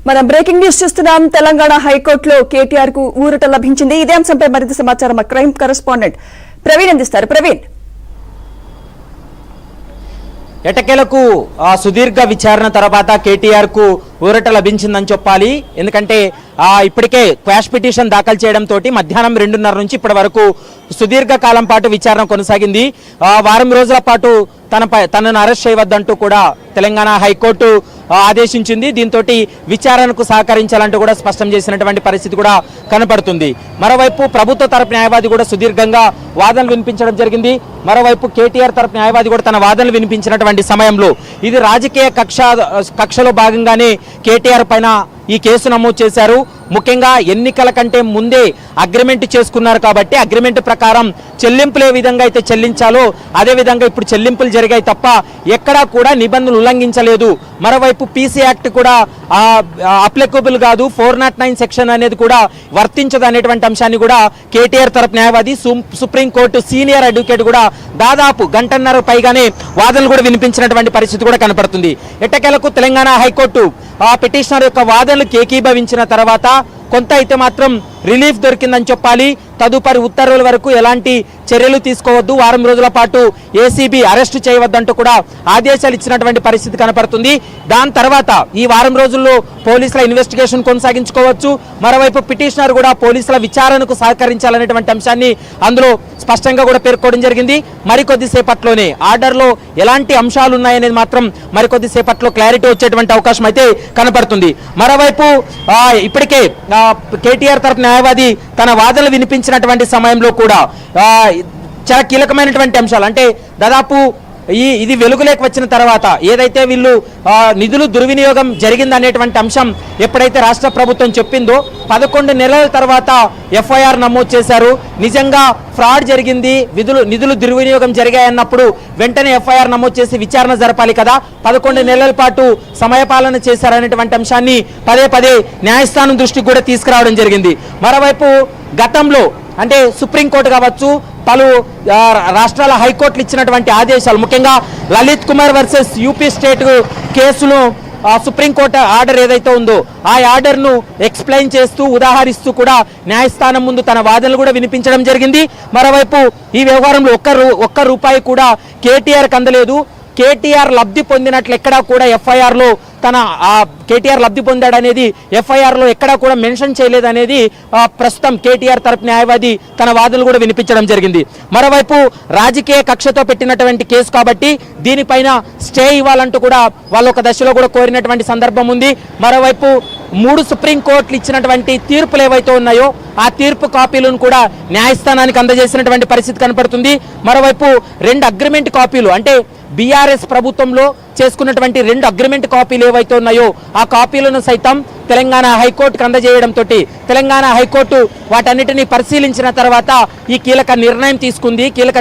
మనం breaking news చూస్తున్నాం. తెలంగాణ హైకోర్టులో కేటీఆర్ కు ఊరట లభించింది. ఇదే అంశంపై మరింత సమాచారం మా క్రైమ్ కరెస్పాండెంట్ ప్రవీణ్ అందిస్తారు. ప్రవీణ్, ఎటకేలకు సుదీర్ఘ విచారణ తర్వాత కేటీఆర్ కు ఊరట లభించిందని చెప్పాలి. ఎందుకంటే ఇప్పటికే క్వాష్ పిటిషన్ దాఖలు చేయడంతో మధ్యాహ్నం 2:30 నుంచి ఇప్పటి వరకు సుదీర్ఘ కాలం పాటు విచారణ కొనసాగింది. వారం రోజుల పాటు తనను అరెస్ట్ చేయవద్దంటూ కూడా తెలంగాణ హైకోర్టు ఆదేశించింది. దీంతో విచారణకు సహకరించాలంటూ కూడా స్పష్టం చేసినటువంటి పరిస్థితి కూడా కనపడుతుంది. మరోవైపు ప్రభుత్వ తరపు న్యాయవాది కూడా సుదీర్ఘంగా వాదనలు వినిపించడం జరిగింది. మరోవైపు కేటీఆర్ తరపు న్యాయవాది కూడా తన వాదనలు వినిపించినటువంటి సమయంలో ఇది రాజకీయ కక్షలో భాగంగానే కేటీఆర్ పైన ఈ కేసు నమోదు చేశారు. ముఖ్యంగా ఎన్నికల కంటే ముందే అగ్రిమెంట్ చేసుకున్నారు కాబట్టి అగ్రిమెంట్ ప్రకారం చెల్లింపులు ఏ విధంగా అయితే చెల్లించాలో అదే విధంగా ఇప్పుడు చెల్లింపులు జరిగాయి తప్ప ఎక్కడా కూడా నిబంధనలు ఉల్లంఘించలేదు. మరోవైపు పీసీ యాక్ట్ కూడా అప్లికబుల్ కాదు, 409 సెక్షన్ అనేది కూడా వర్తించదు అనేటువంటి అంశాన్ని కూడా కేటీఆర్ తరపు న్యాయవాది సుప్రీంకోర్టు సీనియర్ అడ్వకేట్ కూడా దాదాపు గంటన్నర పైగానే వాదనలు కూడా వినిపించినటువంటి పరిస్థితి కూడా కనపడుతుంది. ఎట్టకేలకు తెలంగాణ హైకోర్టు పిటిషనర్ యొక్క వాదనలు ఏకీభవించిన తర్వాత కొంత అయితే మాత్రం రిలీఫ్ దొరికిందని చెప్పాలి. తదుపరి ఉత్తర్వుల వరకు ఎలాంటి చర్యలు తీసుకోవద్దు, వారం రోజుల పాటు ఏసీబీ అరెస్టు చేయవద్దంటూ కూడా ఆదేశాలు ఇచ్చినటువంటి పరిస్థితి కనపడుతుంది. దాని తర్వాత ఈ వారం రోజుల్లో పోలీసుల ఇన్వెస్టిగేషన్ కొనసాగించుకోవచ్చు. మరోవైపు పిటిషనర్ కూడా పోలీసుల విచారణకు సహకరించాలనేటువంటి అంశాన్ని అందులో స్పష్టంగా కూడా పేర్కోవడం జరిగింది. మరికొద్దిసేపట్లోనే ఆర్డర్లో ఎలాంటి అంశాలు ఉన్నాయనేది మాత్రం మరికొద్దిసేపట్లో క్లారిటీ వచ్చేటువంటి అవకాశం అయితే కనపడుతుంది. మరోవైపు ఇప్పటికే కేటీఆర్ తరపు న్యాయవాది తన వాదనలు వినిపించినటువంటి సమయంలో కూడా చాలా కీలకమైనటువంటి అంశాలు అంటే దాదాపు ఇది వెలుగులోకి వచ్చిన తర్వాత ఏదైతే వీళ్ళు నిధులు దుర్వినియోగం జరిగిందనేటువంటి అంశం ఎప్పుడైతే రాష్ట్ర ప్రభుత్వం చెప్పిందో 11 నెలల తర్వాత ఎఫ్ఐఆర్ నమోదు చేశారు. నిజంగా ఫ్రాడ్ జరిగింది, నిధులు దుర్వినియోగం జరిగాయన్నప్పుడు వెంటనే ఎఫ్ఐఆర్ నమోదు చేసి విచారణ జరపాలి కదా. 11 నెలల పాటు సమయపాలన చేశారనేటువంటి అంశాన్ని పదే న్యాయస్థానం దృష్టికి కూడా తీసుకురావడం జరిగింది. మరోవైపు గతంలో అంటే సుప్రీంకోర్టు కావచ్చు, పలు రాష్ట్రాల హైకోర్టులు ఇచ్చినటువంటి ఆదేశాలు, ముఖ్యంగా Lalit Kumar versus UP state కేసును సుప్రీంకోర్టు ఆర్డర్ ఏదైతే ఉందో ఆ ఆర్డర్ను ఎక్స్ప్లెయిన్ చేస్తూ ఉదాహరిస్తూ కూడా న్యాయస్థానం ముందు తన వాదనలు కూడా వినిపించడం జరిగింది. మరోవైపు ఈ వ్యవహారంలో ఒక్క రూపాయి కూడా కేటీఆర్కి అందలేదు. కేటీఆర్ లబ్ధి పొందినట్లు ఎక్కడా కూడా ఎఫ్ఐఆర్లో కేటీఆర్ లబ్ధి పొందాడనేది ఎఫ్ఐఆర్లో ఎక్కడా కూడా మెన్షన్ చేయలేదనేది ప్రస్తుతం కేటీఆర్ తరపు న్యాయవాది తన వాదనలు కూడా వినిపించడం జరిగింది. మరోవైపు రాజకీయ కక్షతో పెట్టినటువంటి కేసు కాబట్టి దీనిపైన స్టే ఇవ్వాలంటూ కూడా వాళ్ళు ఒక దశలో కూడా కోరినటువంటి సందర్భం ఉంది. మరోవైపు 3 సుప్రీంకోర్టులు ఇచ్చినటువంటి తీర్పులు ఏవైతే ఉన్నాయో ఆ తీర్పు కాపీలను కూడా న్యాయస్థానానికి అందజేసినటువంటి పరిస్థితి కనపడుతుంది. మరోవైపు 2 అగ్రిమెంట్ కాపీలు అంటే బీఆర్ఎస్ ప్రభుత్వంలో చేసుకున్నటువంటి 2 అగ్రిమెంట్ కాపీలు ఏవైతే ఉన్నాయో ఆ కాపీలను సైతం తెలంగాణ హైకోర్టుకు అందజేయడంతో తెలంగాణ హైకోర్టు వాటన్నిటిని పరిశీలించిన తర్వాత ఈ కీలక నిర్ణయం తీసుకుంది, కీలక